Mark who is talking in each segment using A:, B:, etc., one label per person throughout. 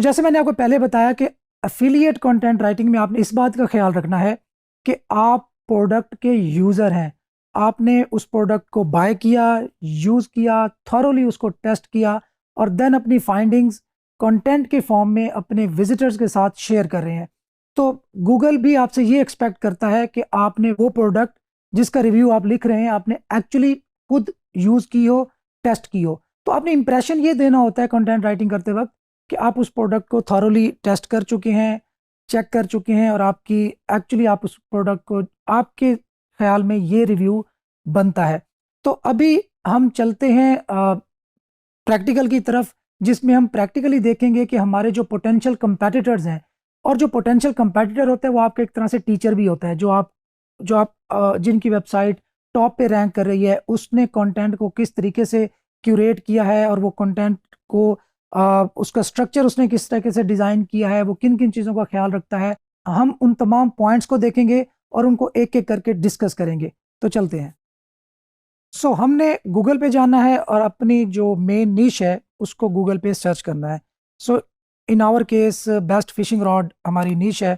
A: जैसे मैंने आपको पहले बताया कि एफिलिएट कंटेंट राइटिंग में आपने इस बात का ख्याल रखना है कि आप प्रोडक्ट के यूज़र हैं, आपने उस प्रोडक्ट को बाय किया, यूज़ किया, थॉरोली उसको टेस्ट किया और देन अपनी फाइंडिंग्स कंटेंट के फॉर्म में अपने विजिटर्स के साथ शेयर कर रहे हैं। तो गूगल भी आपसे ये एक्सपेक्ट करता है कि आपने वो प्रोडक्ट जिसका रिव्यू आप लिख रहे हैं आपने एक्चुअली खुद यूज़ की हो, टेस्ट की हो। तो आपने इंप्रेशन ये देना होता है कंटेंट राइटिंग करते वक्त कि आप उस प्रोडक्ट को थॉरोली टेस्ट कर चुके हैं, चेक कर चुके हैं और आपकी एक्चुअली आप उस प्रोडक्ट को आपके ख्याल में ये रिव्यू बनता है। तो अभी हम चलते हैं प्रैक्टिकल की तरफ, जिसमें हम प्रैक्टिकली देखेंगे कि हमारे जो पोटेंशियल कंपेटिटर्स हैं, और जो पोटेंशियल कंपेटिटर होता है वो आपके एक तरह से टीचर भी होता है, जो आप जिनकी वेबसाइट टॉप पे रैंक कर रही है उसने कंटेंट को किस तरीके से क्यूरेट किया है और वो कंटेंट को उसका स्ट्रक्चर उसने किस तरीके से डिज़ाइन किया है, वो किन किन चीज़ों का ख्याल रखता है। हम उन तमाम पॉइंट्स को देखेंगे और उनको एक एक करके डिस्कस करेंगे। तो चलते हैं। हमने गूगल पे जाना है और अपनी जो मेन नीश है उसको गूगल पे सर्च करना है। In our case best fishing rod हमारी नीश है,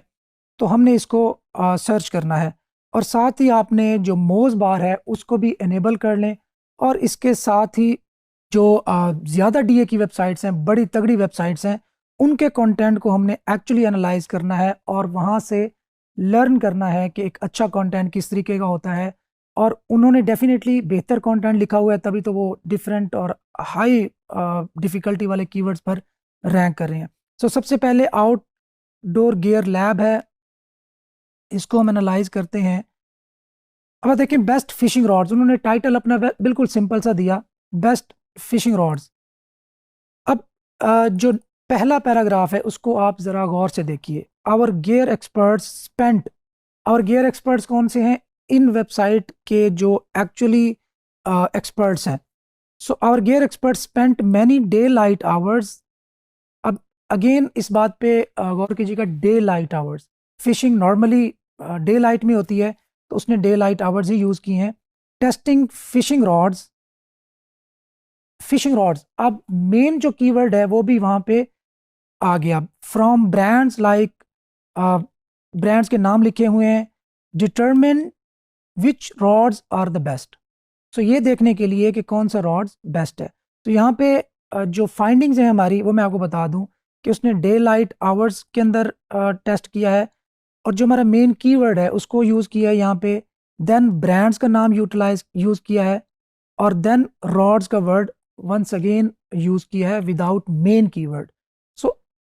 A: तो हमने इसको सर्च करना है और साथ ही आपने जो मोज़ बार है उसको भी इनेबल कर लें। और इसके साथ ही जो ज़्यादा डीए की वेबसाइट्स हैं, बड़ी तगड़ी वेबसाइट्स हैं, उनके कंटेंट को हमने एक्चुअली एनालाइज करना है और वहाँ से लर्न करना है कि एक अच्छा कंटेंट किस तरीके का होता है। और उन्होंने डेफिनेटली बेहतर कंटेंट लिखा हुआ है, तभी तो वो डिफरेंट और हाई डिफ़िकल्टी वाले कीवर्ड्स पर रैंक कर रहे हैं। सबसे पहले आउटडोर गियर लैब है, इसको हम एनालाइज करते हैं। अब देखें बेस्ट फिशिंग रॉड्स, उन्होंने टाइटल अपना बिल्कुल सिंपल सा दिया, बेस्ट फिशिंग रॉड्स। अब जो पहला पैराग्राफ है उसको आप ज़रा गौर से देखिए। Our gear experts spent, our gear experts कौन से हैं? इन वेबसाइट के जो एक्चुअली एक्सपर्ट्स हैं। Our gear experts spent many day light hours. अब अगेन इस बात पे गौर कीजिएगा, day light hours. Fishing normally day light में होती है, तो उसने डे लाइट आवर्स ही यूज़ किए हैं। Testing fishing rods, fishing rods, अब मेन जो कीवर्ड है वो भी वहाँ पे आ गया। फ्रॉम ब्रांड्स लाइक, ब्रांड्स के नाम लिखे हुए हैं। Determine which rods are the best, ये देखने के लिए कि कौन सा रॉड्स बेस्ट है। तो यहाँ पे जो फाइंडिंग्स हैं हमारी वो मैं आपको बता दूं कि उसने डे लाइट आवर्स के अंदर टेस्ट किया है और जो हमारा मेन कीवर्ड है उसको यूज़ किया है यहाँ पे। देन ब्रांड्स का नाम यूज़ किया है और देन रॉड्स का वर्ड वंस अगेन यूज़ किया है विदाउट मेन कीवर्ड।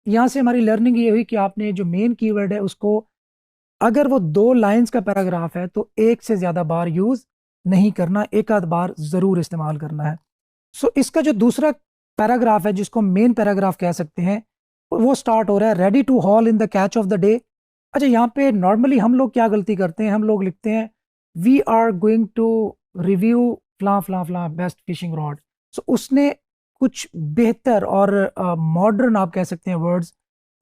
A: यहाँ से हमारी लर्निंग ये हुई कि आपने जो मेन कीवर्ड है उसको, अगर वो 2 लाइंस का पैराग्राफ है तो एक से ज़्यादा बार यूज़ नहीं करना, एक आध बार ज़रूर इस्तेमाल करना है। इसका जो दूसरा पैराग्राफ है जिसको मेन पैराग्राफ कह सकते हैं, वो स्टार्ट हो रहा है ready to haul in the catch of the day. अच्छा, यहाँ पे नॉर्मली हम लोग क्या गलती करते हैं, हम लोग लिखते हैं we are going to review फ्ला फ्ला फ्ला बेस्ट फिशिंग रॉड। उसने कुछ बेहतर और मॉडर्न आप कह सकते हैं वर्ड्स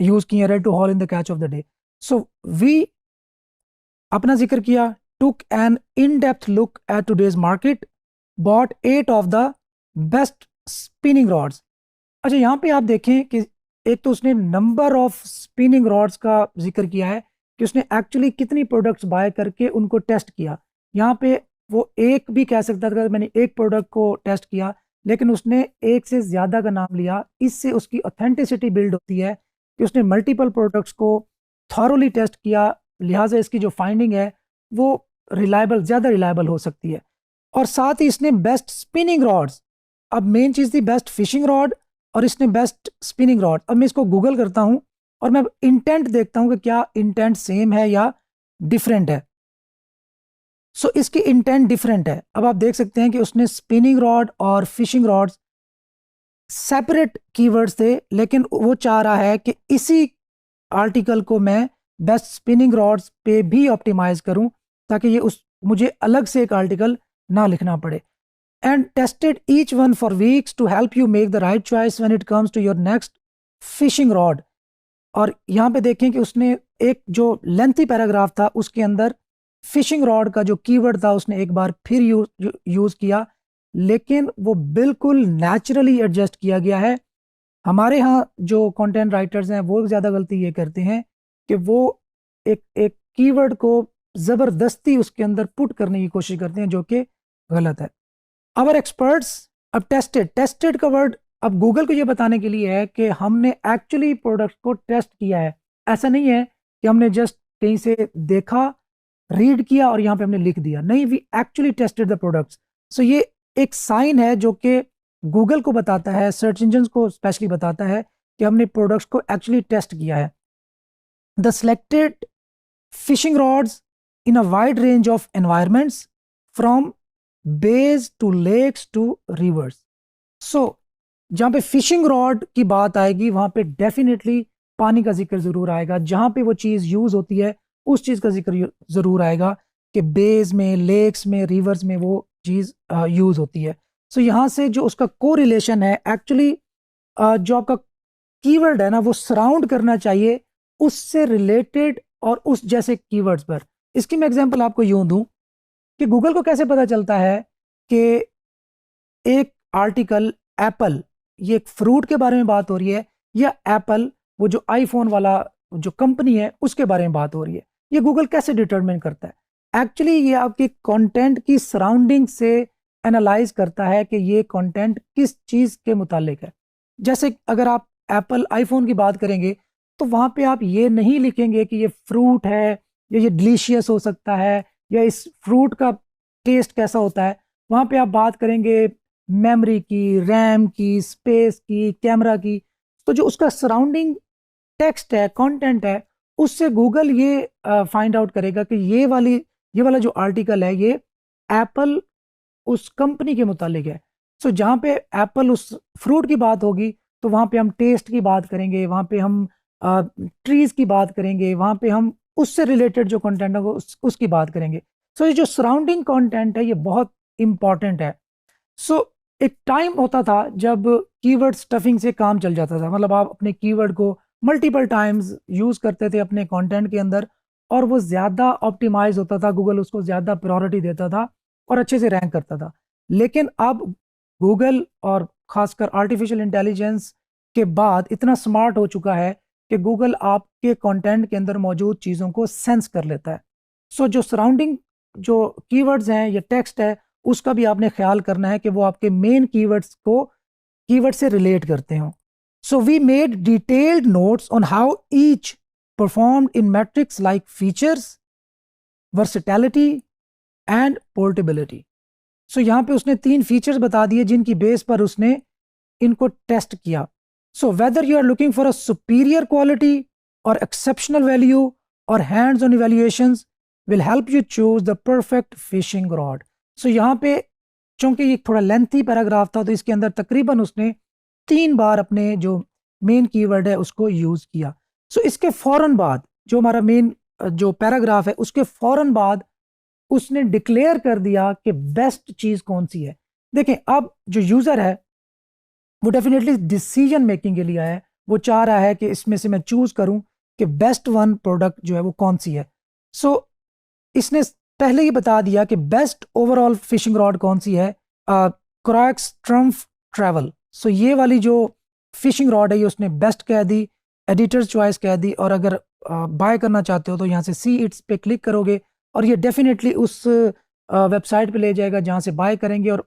A: यूज़ किए, ready to haul in the catch of the day. We अपना जिक्र किया, took an in depth look at today's market, bought 8 of the best spinning rods. अच्छा, यहाँ पे आप देखें कि एक तो उसने नंबर ऑफ स्पिनिंग रॉड्स का जिक्र किया है कि उसने एक्चुअली कितनी प्रोडक्ट्स बाय करके उनको टेस्ट किया। यहाँ पे वो एक भी कह सकता था मैंने एक प्रोडक्ट को टेस्ट किया, लेकिन उसने एक से ज़्यादा का नाम लिया। इससे उसकी ऑथेंटिसिटी बिल्ड होती है कि उसने मल्टीपल प्रोडक्ट्स को थॉरोली टेस्ट किया, लिहाजा इसकी जो फाइंडिंग है वो ज़्यादा रिलायबल हो सकती है। और साथ ही इसने बेस्ट स्पिनिंग रॉड्स, अब मेन चीज़ थी बेस्ट फिशिंग रॉड और इसने बेस्ट स्पिनिंग रॉड। अब मैं इसको गूगल करता हूँ और मैं इंटेंट देखता हूँ कि क्या इंटेंट सेम है या डिफरेंट है। इसकी इंटेंट डिफरेंट है। अब आप देख सकते हैं कि उसने स्पिनिंग रॉड और फिशिंग रॉड्स सेपरेट कीवर्ड्स थे, लेकिन वो चाह रहा है कि इसी आर्टिकल को मैं बेस्ट स्पिनिंग रॉड्स पे भी ऑप्टिमाइज करूं ताकि ये उस मुझे अलग से एक आर्टिकल ना लिखना पड़े। And tested each one for weeks to help you make the right choice when it comes to your next fishing rod. और यहाँ पे देखें कि उसने एक जो लेंथी पैराग्राफ था उसके अंदर फिशिंग रॉड का जो कीवर्ड था उसने एक बार फिर यूज किया, लेकिन वो बिल्कुल नेचुरली एडजस्ट किया गया है। हमारे यहाँ जो कंटेंट राइटर्स हैं वो ज़्यादा गलती ये करते हैं कि वो एक एक कीवर्ड को ज़बरदस्ती उसके अंदर पुट करने की कोशिश करते हैं, जो कि गलत है। आवर एक्सपर्ट्स अब टेस्टेड का वर्ड अब गूगल को ये बताने के लिए है कि हमने एक्चुअली प्रोडक्ट को टेस्ट किया है। ऐसा नहीं है कि हमने जस्ट कहीं से देखा, रीड किया और यहाँ पे हमने लिख दिया, नहीं, we actually tested the products. So ये एक साइन है जो कि गूगल को बताता है, सर्च इंजन को स्पेशली बताता है कि हमने प्रोडक्ट्स को एक्चुअली टेस्ट किया है। The selected fishing rods in a wide range of environments from bays to lakes to rivers. So जहाँ पे फिशिंग रॉड की बात आएगी वहां पे डेफिनेटली पानी का जिक्र जरूर आएगा। जहां पे वो चीज यूज होती है उस चीज का जिक्र जरूर आएगा कि बेज में, लेक्स में, रिवर्स में वो चीज यूज होती है। सो यहाँ से जो उसका कोरिलेशन है एक्चुअली जो आपका कीवर्ड है ना वो सराउंड करना चाहिए उससे रिलेटेड और उस जैसे कीवर्ड्स पर। इसकी मैं एग्जांपल आपको यूं दूं कि गूगल को कैसे पता चलता है कि एक आर्टिकल एप्पल, ये एक फ्रूट के बारे में बात हो रही है, या एप्पल वो जो आईफोन वाला जो कंपनी है उसके बारे में बात हो रही है। ये गूगल कैसे डिटरमिन करता है? एक्चुअली ये आपकी कंटेंट की सराउंडिंग से एनालाइज करता है कि ये कंटेंट किस चीज़ के मुतालिक है। जैसे अगर आप एप्पल आईफोन की बात करेंगे तो वहाँ पे आप ये नहीं लिखेंगे कि ये फ्रूट है या ये डिलीशियस हो सकता है या इस फ्रूट का टेस्ट कैसा होता है। वहाँ पे आप बात करेंगे मेमोरी की, रैम की, स्पेस की, कैमरा की। तो जो उसका सराउंडिंग टेक्स्ट है, कंटेंट है, उससे गूगल ये फाइंड आउट करेगा कि ये वाला जो आर्टिकल है ये एप्पल उस कंपनी के मुतालिक है। सो जहाँ पे एप्पल उस फ्रूट की बात होगी तो वहाँ पे हम टेस्ट की बात करेंगे, वहाँ पे हम ट्रीज की बात करेंगे, वहाँ पे हम उससे रिलेटेड जो कंटेंट है उसकी बात करेंगे। सो ये जो सराउंडिंग कंटेंट है ये बहुत इंपॉर्टेंट है। सो एक टाइम होता था जब कीवर्ड स्टफिंग से काम चल जाता था, मतलब आप अपने कीवर्ड को मल्टीपल टाइम्स यूज करते थे अपने कंटेंट के अंदर और वो ज़्यादा ऑप्टिमाइज होता था, गूगल उसको ज़्यादा प्रायोरिटी देता था और अच्छे से रैंक करता था। लेकिन अब गूगल और खासकर आर्टिफिशियल इंटेलिजेंस के बाद इतना स्मार्ट हो चुका है कि गूगल आपके कंटेंट के अंदर मौजूद चीज़ों को सेंस कर लेता है। सो जो सराउंडिंग जो कीवर्ड्स हैं या टेक्स्ट है उसका भी आपने ख्याल करना है कि वो आपके मेन कीवर्ड से रिलेट करते हों। So we made detailed notes on how each performed in metrics like features, versatility and portability. So यहाँ पे उसने 3 फीचर्स बता दिए जिनकी बेस पर उसने इनको टेस्ट किया। So whether you are looking for a superior quality or exceptional value our hands on evaluations will help you choose the perfect fishing rod. So यहाँ पे चूंकि ये थोड़ा लेंथी पैराग्राफ था तो इसके अंदर तकरीबन उसने 3 बार अपने जो मेन कीवर्ड है उसको यूज किया। सो इसके फौरन बाद जो हमारा मेन जो पैराग्राफ है उसके फौरन बाद उसने डिक्लेयर कर दिया कि बेस्ट चीज कौन सी है। देखें अब जो यूजर है वो डेफिनेटली डिसीजन मेकिंग के लिए है, वो चाह रहा है कि इसमें से मैं चूज करूं कि बेस्ट वन प्रोडक्ट जो है वो कौन सी है। सो इसने पहले ही बता दिया कि बेस्ट ओवरऑल फिशिंग रॉड कौन सी है, क्रॉक्स ट्रम्फ ट्रैवल। सो ये वाली जो फिशिंग रॉड है ये उसने बेस्ट कह दी, एडिटर्स चॉइस कह दी। और अगर बाय करना चाहते हो तो यहाँ से सी इट्स पे क्लिक करोगे और ये डेफिनेटली उस वेबसाइट पे ले जाएगा जहाँ से बाय करेंगे, और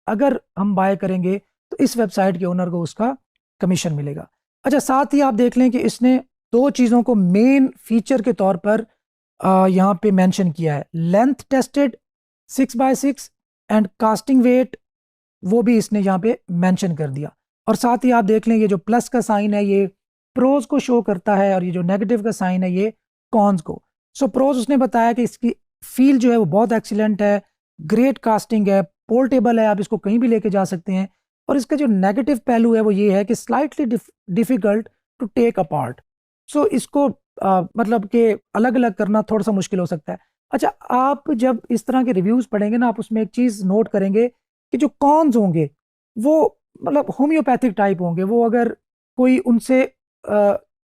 A: अगर हम बाय करेंगे तो इस वेबसाइट के ओनर को उसका कमीशन मिलेगा। अच्छा, साथ ही आप देख लें कि इसने 2 चीज़ों को मेन फीचर के तौर पर यहाँ पे मेंशन किया है, length tested 6x6 and casting weight, वो भी इसने यहाँ पे मेंशन कर दिया। और साथ ही आप देख लें ये जो प्लस का साइन है ये प्रोज को शो करता है और ये जो नेगेटिव का साइन है ये कॉन्स को। सो प्रोज उसने बताया कि इसकी फील जो है वो बहुत एक्सीलेंट है, ग्रेट कास्टिंग है, पोर्टेबल है, आप इसको कहीं भी लेके जा सकते हैं। और इसका जो नेगेटिव पहलू है वो ये है कि slightly difficult to take apart. So इसको मतलब कि अलग अलग करना थोड़ा सा मुश्किल हो सकता है। अच्छा, आप जब इस तरह के रिव्यूज पढ़ेंगे ना, आप उसमें एक चीज नोट करेंगे कि जो कॉन्स होंगे वो मतलब होम्योपैथिक टाइप होंगे। वो अगर कोई उनसे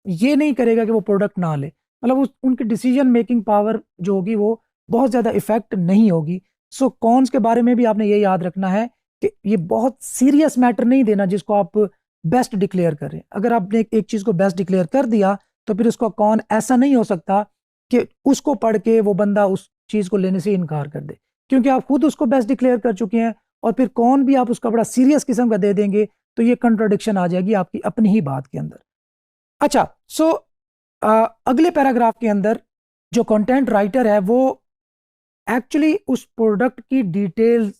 A: ये नहीं करेगा कि वो प्रोडक्ट ना ले, मतलब उनकी डिसीजन मेकिंग पावर जो होगी वो बहुत ज्यादा इफेक्ट नहीं होगी। सो कॉन्स के बारे में भी आपने ये याद रखना है कि ये बहुत सीरियस मैटर नहीं देना जिसको आप बेस्ट डिक्लेयर करें। अगर आपने एक चीज को बेस्ट डिक्लेयर कर दिया तो फिर उसका कॉन ऐसा नहीं हो सकता कि उसको पढ़ के वो बंदा उस चीज को लेने से इनकार कर दे, क्योंकि आप खुद उसको बेस्ट डिक्लेयर कर चुके हैं। और फिर कौन भी आप उसका बड़ा सीरियस किस्म का दे देंगे तो ये कंट्रोडिक्शन आ जाएगी आपकी अपनी ही बात के अंदर। अच्छा, सो अगले पैराग्राफ के अंदर जो कंटेंट राइटर है वो एक्चुअली उस प्रोडक्ट की डिटेल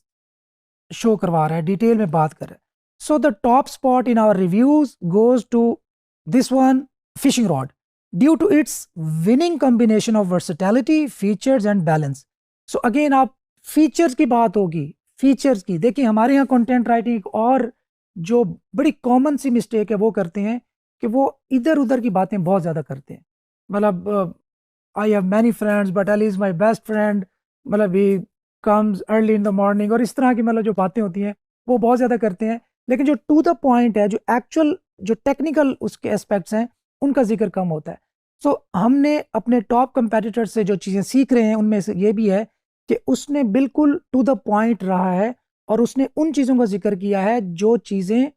A: शो करवा रहा है, डिटेल में बात कर रहा है। So the top spot in our reviews goes to this one, fishing rod, due to its winning combination of versatility, features and balance. So again आप फीचर्स की बात होगी, फीचर्स की। देखिए हमारे यहाँ कंटेंट राइटिंग और जो बड़ी कॉमन सी मिस्टेक है वो करते हैं कि वो इधर उधर की बातें बहुत ज़्यादा करते हैं। मतलब I have many friends but Ali is my best friend, मतलब he comes early in the morning, और इस तरह की मतलब जो बातें होती हैं वो बहुत ज़्यादा करते हैं। लेकिन जो टू द पॉइंट है, जो एक्चुअल जो टेक्निकल उसके एस्पेक्ट्स हैं उनका जिक्र कम होता है। सो हमने अपने टॉप कंपेटिटर से जो चीज़ें सीख रहे हैं उनमें से ये भी है कि उसने बिल्कुल टू द पॉइंट रहा है और उसने उन चीज़ों का जिक्र किया है जो चीज़ें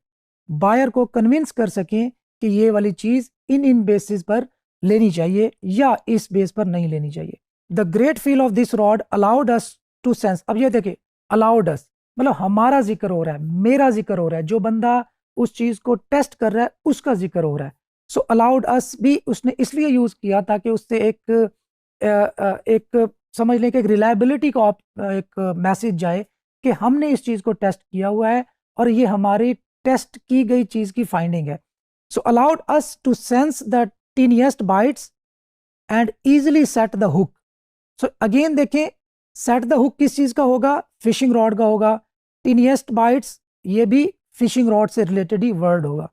A: बायर को कन्विंस कर सकें कि ये वाली चीज़ इन इन बेसिस पर लेनी चाहिए या इस बेस पर नहीं लेनी चाहिए। The great feel of this rod allowed us to sense. अब ये देखिए, अलाउड अस मतलब हमारा जिक्र हो रहा है, मेरा जिक्र हो रहा है, जो बंदा उस चीज को टेस्ट कर रहा है उसका जिक्र हो रहा है। सो अलाउड अस भी उसने इसलिए यूज किया ताकि उससे एक समझ लें कि एक रिलायबिलिटी का एक मैसेज जाए कि हमने इस चीज को टेस्ट किया हुआ है और ये हमारी टेस्ट की गई चीज की फाइंडिंग है। So allowed us to sense the tiniest bites and easily set the hook. So again देखें, सेट द हुक किस चीज का होगा? फिशिंग रॉड का होगा। टीनिएस्ट बाइट्स ये भी फिशिंग रॉड से रिलेटेड ही वर्ड होगा।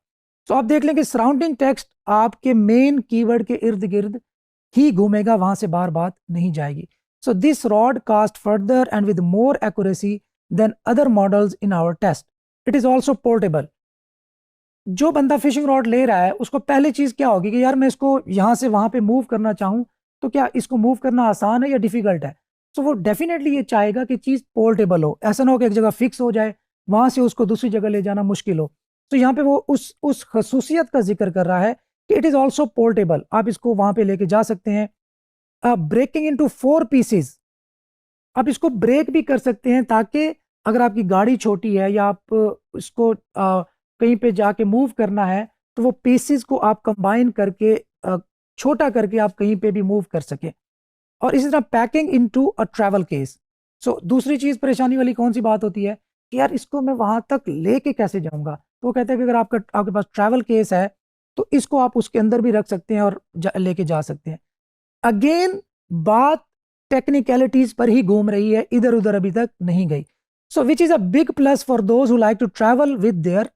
A: तो आप देख लें कि सराउंडिंग टेक्स्ट आपके मेन कीवर्ड के इर्द गिर्द ही घूमेगा, वहां से बार बात नहीं जाएगी। So this rod cast further and with more accuracy than other models in our test. It is also portable. जो बंदा फिशिंग रॉड ले रहा है उसको पहली चीज क्या होगी कि यार मैं इसको यहां से वहां पे मूव करना चाहूं तो क्या इसको मूव करना आसान है या डिफिकल्ट है? तो वो डेफिनेटली ये चाहेगा कि चीज पोर्टेबल हो, ऐसा ना हो कि एक जगह फिक्स हो जाए वहां से उसको दूसरी जगह ले जाना मुश्किल हो। तो यहाँ पे वो उस खसूसियत का जिक्र कर रहा है कि इट इज ऑल्सो पोर्टेबल, आप इसको वहां पे लेके जा सकते हैं। ब्रेकिंग इनटू 4 पीसेस, आप इसको ब्रेक भी कर सकते हैं ताकि अगर आपकी गाड़ी छोटी है या आप इसको कहीं पे जाके मूव करना है तो वो पीसेस को आप कंबाइन करके छोटा करके आप कहीं पे भी मूव कर सके। और इसी तरह packing into a travel case. So दूसरी चीज परेशानी वाली कौन सी बात होती है कि यार इसको मैं वहां तक लेके कैसे जाऊंगा? तो वो कहते हैं कि अगर आपके पास ट्रैवल केस है तो इसको आप उसके अंदर भी रख सकते हैं और लेके जा सकते हैं। अगेन बात टेक्निकलिटीज पर ही घूम रही है, इधर उधर अभी तक नहीं गई। So which is a big plus for those who like to travel with their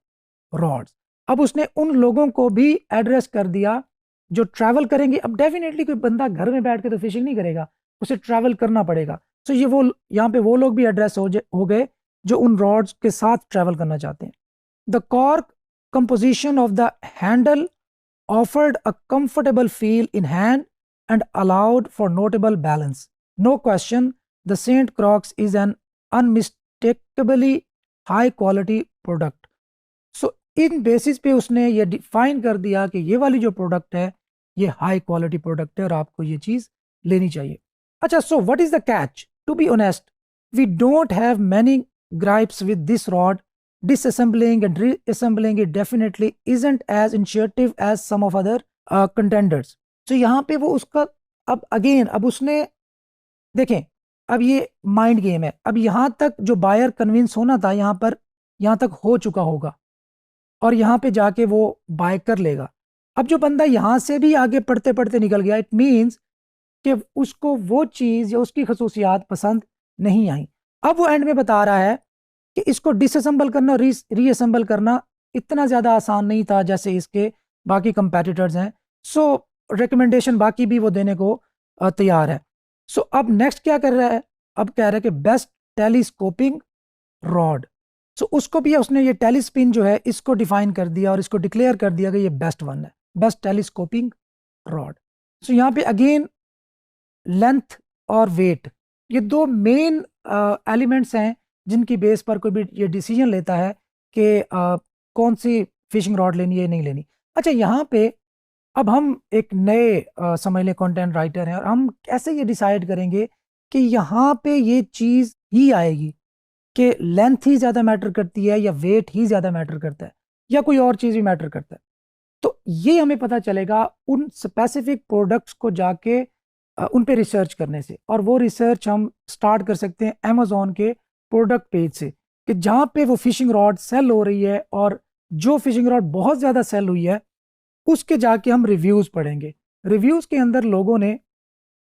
A: rods. अब उसने उन लोगों को भी एड्रेस कर दिया जो ट्रैवल करेंगे। अब डेफिनेटली कोई बंदा घर में बैठ के तो फिशिंग नहीं करेगा, उसे ट्रैवल करना पड़ेगा। सो ये वो यहाँ पे वो लोग भी एड्रेस हो गए जो उन रॉड्स के साथ ट्रैवल करना चाहते हैं। The cork composition of the handle offered a comfortable feel in hand and allowed for notable balance. No question, the Saint Croix is an unmistakably high quality product. So in basis पे उसने ये define कर दिया कि ये वाली जो product है ये हाई क्वालिटी प्रोडक्ट है और आपको ये चीज लेनी चाहिए। अच्छा, so what is the catch? To be honest, we don't have many gripes with this rod. Disassembling and reassembling it definitely isn't as intuitive as some of other contenders. So यहाँ पे वो उसका अब अगेन अब उसने देखें, अब ये माइंड गेम है। अब यहाँ तक जो बायर कन्विंस होना था यहाँ तक हो चुका होगा और यहाँ पे जाके वो बाय कर लेगा। अब जो बंदा यहाँ से भी आगे पढ़ते पढ़ते निकल गया, इट मीन्स कि उसको वो चीज़ या उसकी खसूसियात पसंद नहीं आई। अब वो एंड में बता रहा है कि इसको डिसअसेंबल करना और रीअसेंबल करना इतना ज़्यादा आसान नहीं था जैसे इसके बाकी कंपेटिटर्स हैं। सो रिकमेंडेशन बाकी भी वो देने को तैयार है। सो अब नेक्स्ट क्या कर रहा है, अब कह रहा है कि बेस्ट टेलीस्कोपिंग रॉड। सो उसको भी उसने ये टेलीस्पिन जो है इसको डिफाइन कर दिया और इसको डिक्लेयर कर दिया कि ये बेस्ट वन है, बेस्ट टेलीस्कोपिंग रॉड। सो यहाँ पे अगेन लेंथ और वेट ये दो मेन एलिमेंट्स हैं जिनकी बेस पर कोई भी ये डिसीजन लेता है कि कौन सी फिशिंग रॉड लेनी है नहीं लेनी। अच्छा, यहाँ पे अब हम एक नए समझ लें कंटेंट राइटर हैं और हम कैसे ये डिसाइड करेंगे कि यहाँ पे ये चीज़ ही आएगी कि लेंथ ही ज़्यादा मैटर करती है या वेट ही ज़्यादा मैटर करता है या कोई और चीज़ भी मैटर करता है। तो ये हमें पता चलेगा उन स्पेसिफिक प्रोडक्ट्स को जाके उन पे रिसर्च करने से, और वो रिसर्च हम स्टार्ट कर सकते हैं अमेज़ॉन के प्रोडक्ट पेज से कि जहाँ पे वो फिशिंग रॉड सेल हो रही है और जो फिशिंग रॉड बहुत ज़्यादा सेल हुई है उसके जाके हम रिव्यूज़ पढ़ेंगे। रिव्यूज़ के अंदर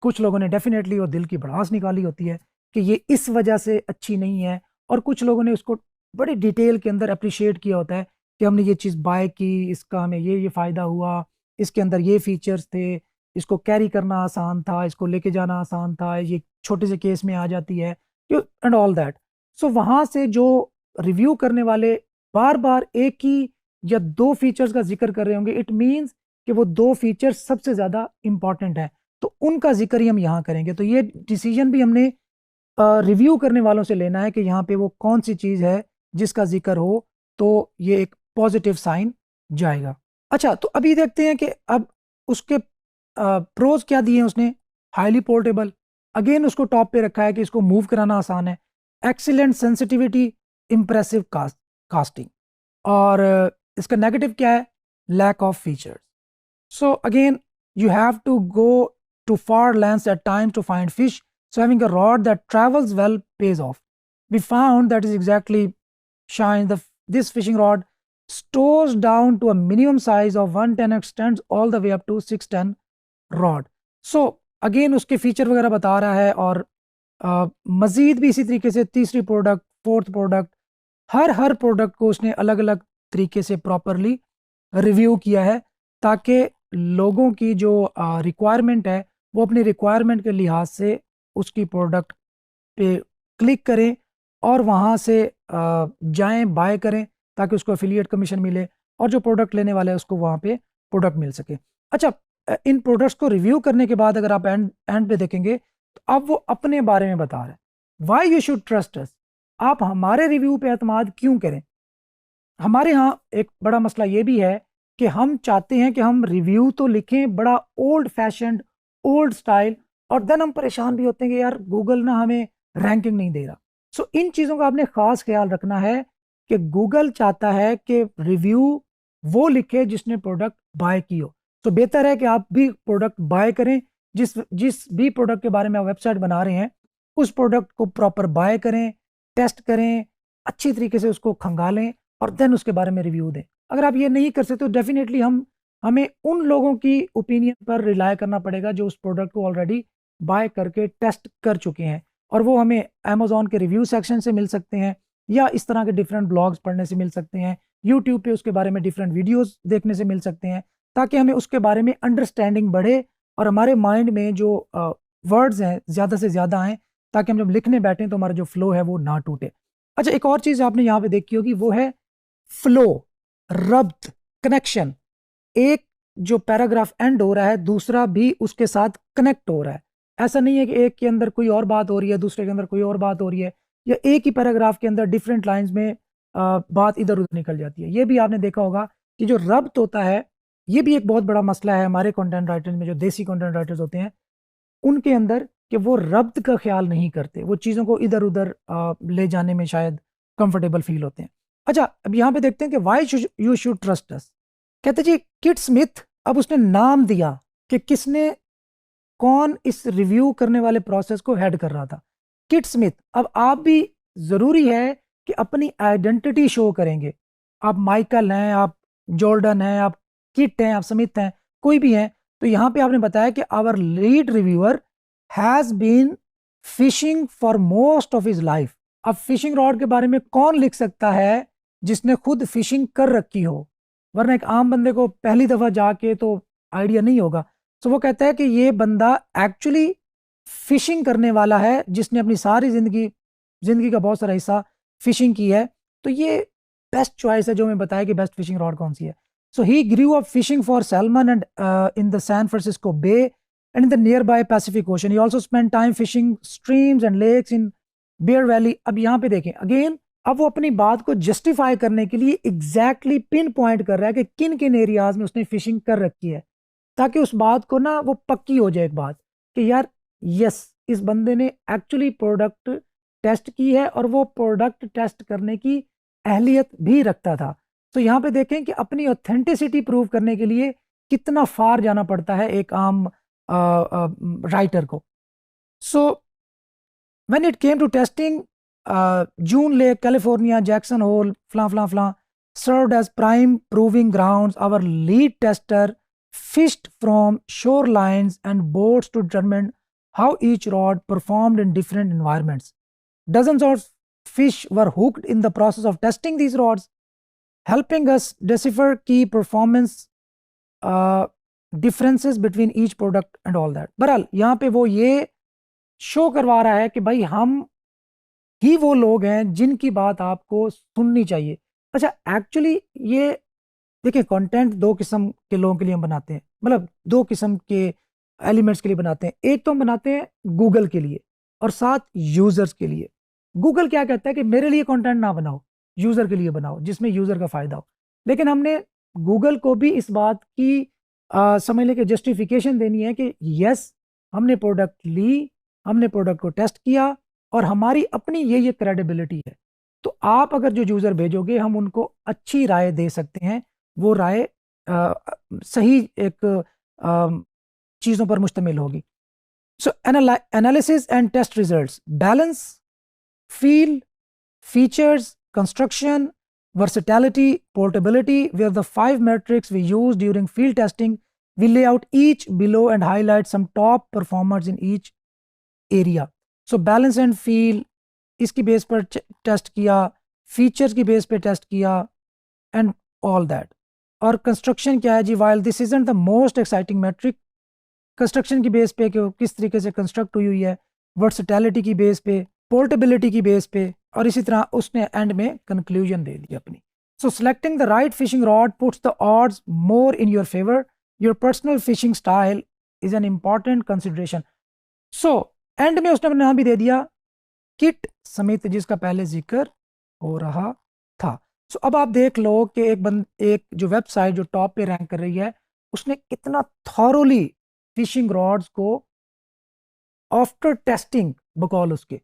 A: कुछ लोगों ने डेफिनेटली वो दिल की भड़ास निकाली होती है कि ये इस वजह से अच्छी नहीं है, और कुछ लोगों ने उसको बड़ी डिटेल के अंदर अप्रिशिएट किया होता है कि हमने ये चीज़ बाय की, इसका हमें ये फ़ायदा हुआ, इसके अंदर ये फीचर्स थे, इसको कैरी करना आसान था, इसको लेके जाना आसान था, ये छोटे से केस में आ जाती है एंड ऑल दैट। सो वहाँ से जो रिव्यू करने वाले बार बार एक ही या दो फीचर्स का जिक्र कर रहे होंगे, इट मीन्स कि वो दो फीचर्स सबसे ज़्यादा इंपॉर्टेंट हैं, तो उनका जिक्र ही हम यहाँ करेंगे। तो ये डिसीजन भी हमने रिव्यू करने वालों से लेना है कि यहाँ पे वो कौन सी चीज़ है जिसका जिक्र हो, तो ये एक पॉजिटिव साइन जाएगा। अच्छा, तो अभी देखते हैं कि अब उसके प्रोज क्या दिए हैं उसने। हाईली पोर्टेबल, अगेन उसको टॉप पे रखा है कि इसको मूव कराना आसान है। एक्सीलेंट सेंसिटिविटी, इंप्रेसिव कास्टिंग, और इसका नेगेटिव क्या है, lack of features. So again you have to go to far lands at times to find fish, so having a rod that travels well pays off. We found that is exactly shine this fishing rod stores down to a minimum size of 110 extends all the way up to 610 rod. So again उसके feature वगैरह बता रहा है, और मज़ीद भी इसी तरीके से तीसरी प्रोडक्ट, फोर्थ प्रोडक्ट, हर प्रोडक्ट को उसने अलग अलग तरीके से प्रॉपरली रिव्यू किया है ताकि लोगों की जो रिक्वायरमेंट है वो अपनी रिक्वायरमेंट के लिहाज से उसकी प्रोडक्ट पे क्लिक करें और वहाँ से जाएं, बाय करें, ताकि उसको एफिलिएट कमीशन मिले और जो प्रोडक्ट लेने वाला है उसको वहाँ पे प्रोडक्ट मिल सके। अच्छा, इन प्रोडक्ट्स को रिव्यू करने के बाद अगर आप एंड पे देखेंगे तो अब वो अपने बारे में बता रहे हैं, why you should trust us, आप हमारे रिव्यू पे एतमाद क्यों करें। हमारे यहाँ एक बड़ा मसला ये भी है कि हम चाहते हैं कि हम रिव्यू तो लिखें बड़ा ओल्ड फैशन्ड, ओल्ड स्टाइल, और देन हम परेशान भी होते हैं कि यार गूगल ना हमें रैंकिंग नहीं दे रहा। सो इन चीज़ों का आपने ख़ास ख्याल रखना है कि गूगल चाहता है कि रिव्यू वो लिखे जिसने प्रोडक्ट बाय की हो। तो बेहतर है कि आप भी प्रोडक्ट बाय करें, जिस जिस भी प्रोडक्ट के बारे में आप वेबसाइट बना रहे हैं उस प्रोडक्ट को प्रॉपर बाय करें, टेस्ट करें, अच्छी तरीके से उसको खंगालें और देन उसके बारे में रिव्यू दें। अगर आप ये नहीं कर सकते तो डेफिनेटली हमें उन लोगों की ओपिनियन पर रिलाय करना पड़ेगा जो उस प्रोडक्ट को ऑलरेडी बाय करके टेस्ट कर चुके हैं, और वो हमें अमेज़ॉन के रिव्यू सेक्शन से मिल सकते हैं या इस तरह के डिफरेंट ब्लॉग्स पढ़ने से मिल सकते हैं, यूट्यूब पे उसके बारे में डिफरेंट वीडियोस देखने से मिल सकते हैं, ताकि हमें उसके बारे में अंडरस्टैंडिंग बढ़े और हमारे माइंड में जो वर्ड्स हैं ज़्यादा से ज़्यादा आएँ, ताकि हम जब लिखने बैठें तो हमारा जो फ्लो है वो ना टूटे। अच्छा, एक और चीज़ आपने यहाँ पे देखी होगी वो है फ्लो, रब्त, कनेक्शन। एक जो पैराग्राफ एंड हो रहा है दूसरा भी उसके साथ कनेक्ट हो रहा है। ऐसा नहीं है कि एक के अंदर कोई और बात हो रही है दूसरे के अंदर कोई और बात हो रही है, या एक ही पैराग्राफ के अंदर डिफरेंट लाइंस में बात इधर उधर निकल जाती है। ये भी आपने देखा होगा कि जो रब्त होता है ये भी एक बहुत बड़ा मसला है हमारे कंटेंट राइटर्स में, जो देसी कंटेंट राइटर्स होते हैं उनके अंदर, कि वो रब्त का ख्याल नहीं करते, वो चीज़ों को इधर उधर ले जाने में शायद कंफर्टेबल फील होते हैं। अच्छा, अब यहाँ पे देखते हैं कि why you should trust us. कहते जी किट स्मिथ, अब उसने नाम दिया कि किसने, कौन इस रिव्यू करने वाले प्रोसेस को हेड कर रहा था, किट स्मिथ। अब आप भी ज़रूरी है कि अपनी आइडेंटिटी शो करेंगे। आप माइकल हैं, आप जॉर्डन हैं, आप किट हैं, आप स्मिथ हैं, कोई भी हैं, तो यहाँ पे आपने बताया कि our lead reviewer has been fishing for most of his life. अब फिशिंग रॉड के बारे में कौन लिख सकता है जिसने खुद फिशिंग कर रखी हो, वरना एक आम बंदे को पहली दफ़ा जाके तो आइडिया नहीं होगा। तो वो कहता है कि ये बंदा एक्चुअली फिशिंग करने वाला है, जिसने अपनी सारी ज़िंदगी का बहुत सारा हिस्सा फिशिंग की है, तो ये बेस्ट चॉइस है जो मैं बताया कि बेस्ट फिशिंग रॉड कौन सी है। So he grew up fishing for salmon and in the San Francisco Bay and in the nearby Pacific Ocean. He also spend time fishing streams and lakes in Bear Valley. अब यहाँ पे देखें again, अब वो अपनी बात को justify करने के लिए एग्जैक्टली पिन पॉइंट कर रहा है कि किन किन एरियाज में उसने फिशिंग कर रखी है, ताकि उस बात को ना वो पक्की हो जाए एक बात कि यार यस, इस बंदे ने एक्चुअली प्रोडक्ट टेस्ट की है और वो प्रोडक्ट टेस्ट करने की अहलियत भी रखता था। तो यहाँ पे देखें कि अपनी ऑथेंटिसिटी प्रूव करने के लिए कितना फार जाना पड़ता है एक आम राइटर को। सो when it came to testing, June Lake, California, Jackson Hole, flan flan flan, served as prime proving grounds. Our lead tester fished from shorelines and boats to determine how each rod performed in different environments. Dozens of fish were hooked in the process of testing these rods, helping us decipher key performance differences between each product and all that. बहरहाल यहाँ पे वो ये show करवा रहा है कि भाई हम ही वो लोग हैं जिनकी बात आपको सुननी चाहिए। अच्छा, एक्चुअली ये देखिए, कंटेंट दो किस्म के लोगों के लिए हम बनाते हैं, मतलब दो किस्म के एलिमेंट्स के लिए बनाते हैं। एक तो हम बनाते हैं गूगल के लिए और साथ यूजर्स के लिए। गूगल क्या कहता है कि मेरे लिए कंटेंट ना बनाओ, यूजर के लिए बनाओ जिसमें यूजर का फायदा हो। लेकिन हमने गूगल को भी इस बात की समझ लें कि जस्टिफिकेशन देनी है कि यस, हमने प्रोडक्ट ली, हमने प्रोडक्ट को टेस्ट किया और हमारी अपनी ये क्रेडिबिलिटी है। तो आप अगर जो यूज़र भेजोगे, हम उनको अच्छी राय दे सकते हैं, वो राय सही एक चीज़ों पर मुश्तमिल होगी। So analysis and test results, balance, feel, features, construction, versatility, portability were the 5 metrics we used during field testing. We lay out each below and highlight some top performers in each area. So balance and feel इसकी base पर test किया, features की base पे test किया and all that. और construction क्या है जी, while this isn't the most exciting metric, construction की बेस पे कि किस तरीके से कंस्ट्रक्ट हुई है, वर्सटैलिटी की बेस पे, पोर्टेबिलिटी की बेस पे, और इसी तरह उसने एंड में कंक्लूजन दे दी अपनी। So selecting the right fishing rod puts the odds more in your favour. Your personal fishing style is an important consideration. So end में उसने नाम भी दे दिया किट समित, जिसका पहले जिक्र हो रहा था। सो अब आप देख लो कि एक जो वेबसाइट जो टॉप पे रैंक कर रही है, उसने कितना थॉरोली फिशिंग रॉड्स को आफ्टर टेस्टिंग बकौल उसके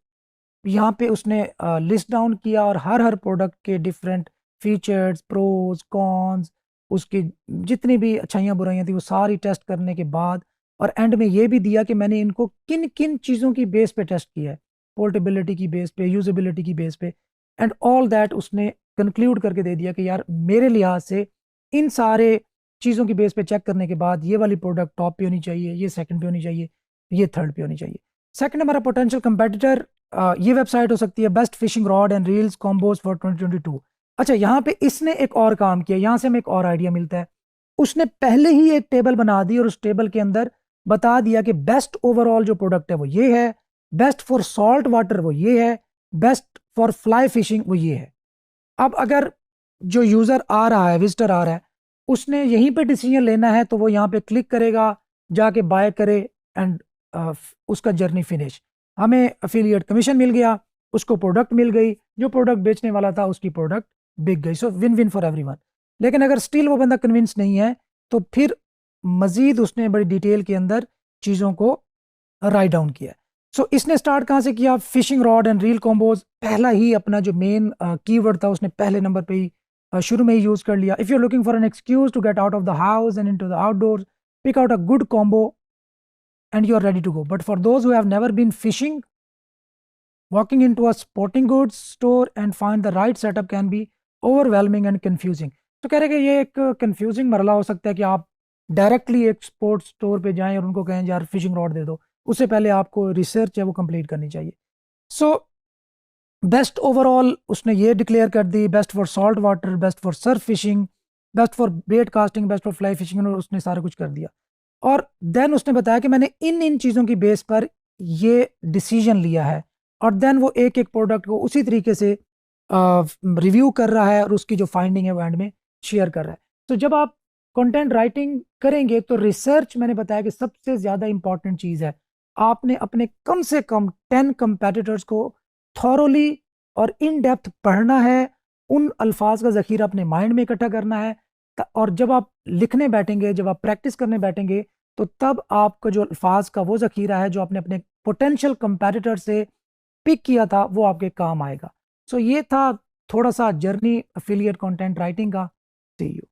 A: यहाँ पे उसने लिस्ट डाउन किया और हर प्रोडक्ट के डिफरेंट फीचर्स, प्रोज, कॉन्स, उसकी जितनी भी अच्छाइयाँ बुराइयाँ थी वो सारी टेस्ट करने के बाद, और एंड में ये भी दिया कि मैंने इनको किन किन चीज़ों की बेस पे टेस्ट किया है, पोर्टेबिलिटी की बेस पे, यूजेबिलिटी की बेस पे, एंड ऑल दैट उसने कंक्लूड करके दे दिया कि यार मेरे लिहाज से इन सारे चीज़ों की बेस पे चेक करने के बाद ये वाली प्रोडक्ट टॉप पे होनी चाहिए, ये सेकंड पे होनी चाहिए, ये थर्ड पे होनी चाहिए। सेकंड हमारा पोटेंशियल कंपेटिटर, ये वेबसाइट हो सकती है best fishing rod and reels combos for 2022। अच्छा, यहाँ पे इसने एक और काम किया, यहाँ से हमें एक और आइडिया मिलता है। उसने पहले ही एक टेबल बना दी और उस टेबल के अंदर बता दिया कि बेस्ट ओवरऑल जो प्रोडक्ट है वो ये है, बेस्ट फॉर सॉल्ट वाटर वो ये है, बेस्ट फॉर फ्लाई फिशिंग वो ये है। अब अगर जो यूज़र आ रहा है, विजिटर आ रहा है, उसने यहीं पे डिसीजन लेना है तो वो यहाँ पे क्लिक करेगा, जाके बाय करे एंड उसका जर्नी फिनिश। हमें अफिलिएट कमीशन मिल गया, उसको प्रोडक्ट मिल गई, जो प्रोडक्ट बेचने वाला था उसकी प्रोडक्ट बिक गई। सो विन विन फॉर एवरीवन। लेकिन अगर स्टिल वो बंदा कन्विंस नहीं है तो फिर मजीद उसने बड़ी डिटेल के अंदर चीज़ों को राइट डाउन किया। सो इसने स्टार्ट कहाँ से किया, fishing rod and reel combos पहला ही अपना जो मेन कीवर्ड था उसने पहले नंबर पे ही शुरू में ही यूज़ कर लिया। If you are looking for an excuse to get out of the house and into the outdoors, pick out a good combo and you are ready to go. But for those who have never been fishing, walking into a sporting goods store and find the right setup can be overwhelming and confusing. तो कह रहे कि ये एक confusing मरला हो सकता है कि आप डायरेक्टली एक स्पोर्ट्स स्टोर पे जाएं और उनको कहें यार फिशिंग रॉड दे दो, उससे पहले आपको रिसर्च है वो कंप्लीट करनी चाहिए। सो बेस्ट ओवरऑल उसने ये डिक्लेयर कर दी, best for salt water, best for surf fishing, best for bait casting, best for fly fishing, और उसने सारा कुछ कर दिया। और देन उसने बताया कि मैंने इन चीज़ों की बेस पर ये डिसीजन लिया है, और देन वो एक एक प्रोडक्ट को उसी तरीके से रिव्यू कर रहा है और उसकी जो फाइंडिंग है वो एंड में शेयर कर रहा है। तो जब आप कंटेंट राइटिंग करेंगे तो रिसर्च, मैंने बताया कि सबसे ज़्यादा इंपॉर्टेंट चीज़ है। आपने अपने कम से कम 10 कंपेटिटर्स को थॉरोली और इन डेप्थ पढ़ना है, उन अल्फाज का ज़ख़ीरा अपने माइंड में इकट्ठा करना है, और जब आप लिखने बैठेंगे, जब आप प्रैक्टिस करने बैठेंगे, तो तब आपका जो अल्फाज का वो ज़ख़ीरा है जो आपने अपने पोटेंशियल कंपेटिटर से पिक किया था, वो आपके काम आएगा। सो ये था थोड़ा सा जर्नी एफिलिएट कंटेंट राइटिंग का। सी यू।